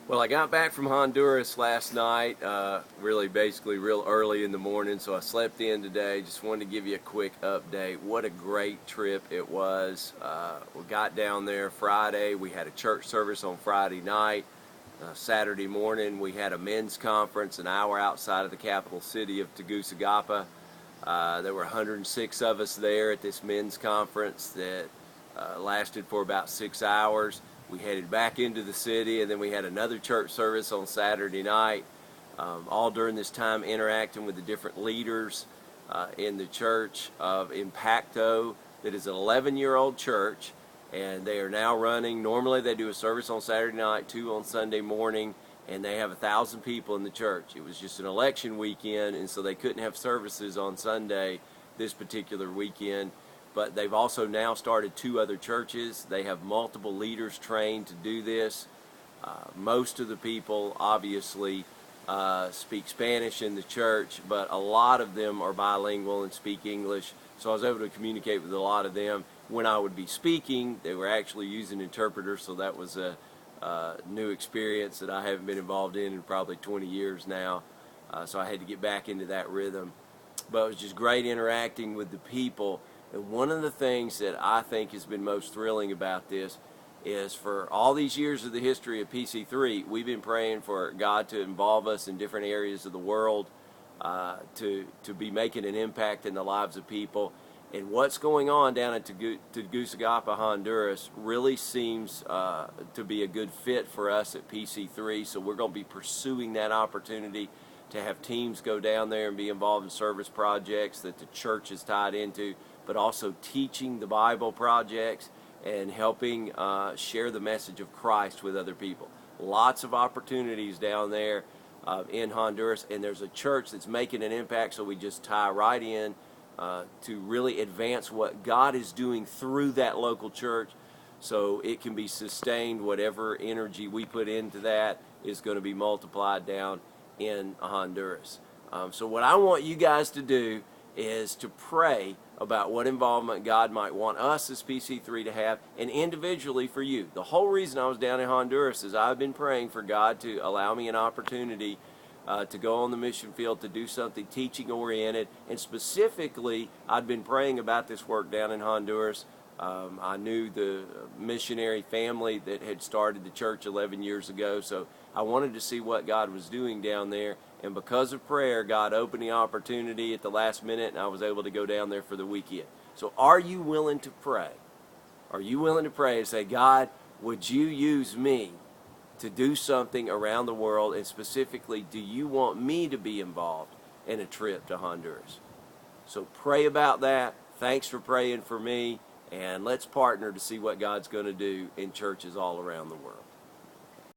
Well, I got back from Honduras last night, basically real early in the morning, so I slept in today. Just wanted to give you a quick update. What a great trip it was. We got down there Friday. We had a church service on Friday night. Saturday morning, we had a men's conference an hour outside of the capital city of Tegucigalpa. There were 106 of us there at this men's conference that lasted for about 6 hours. We headed back into the city, and then we had another church service on Saturday night. All during this time interacting with the different leaders in the church of Impacto, that is an 11-year-old church, and they are now running. Normally they do a service on Saturday night, 2 on Sunday morning, and they have 1,000 people in the church. It was just an election weekend, and so they couldn't have services on Sunday this particular weekend. But they've also now started 2 other churches. They have multiple leaders trained to do this. Most of the people obviously speak Spanish in the church, but a lot of them are bilingual and speak English. So I was able to communicate with a lot of them. When I would be speaking, they were actually using interpreters, so that was a new experience that I haven't been involved in probably 20 years now. So I had to get back into that rhythm. But it was just great interacting with the people. And one of the things that I think has been most thrilling about this is, for all these years of the history of PC3, we've been praying for God to involve us in different areas of the world, to be making an impact in the lives of people. And what's going on down at Tegucigalpa, Honduras, really seems to be a good fit for us at PC3. So we're going to be pursuing that opportunity to have teams go down there and be involved in service projects that the church is tied into, but also teaching the Bible projects and helping share the message of Christ with other people. Lots of opportunities down there in Honduras, and there's a church that's making an impact, so we just tie right in to really advance what God is doing through that local church, so it can be sustained. Whatever energy we put into that is going to be multiplied down in Honduras. So what I want you guys to do is to pray about what involvement God might want us as PC3 to have, and individually for you. The whole reason I was down in Honduras is I've been praying for God to allow me an opportunity to go on the mission field, to do something teaching oriented, and specifically I'd been praying about this work down in Honduras. I knew the missionary family that had started the church 11 years ago, so I wanted to see what God was doing down there, and because of prayer, God opened the opportunity at the last minute, and I was able to go down there for the weekend. So are you willing to pray? Are you willing to pray and say, God, would you use me to do something around the world, and specifically, do you want me to be involved in a trip to Honduras? So pray about that. Thanks for praying for me, and let's partner to see what God's going to do in churches all around the world.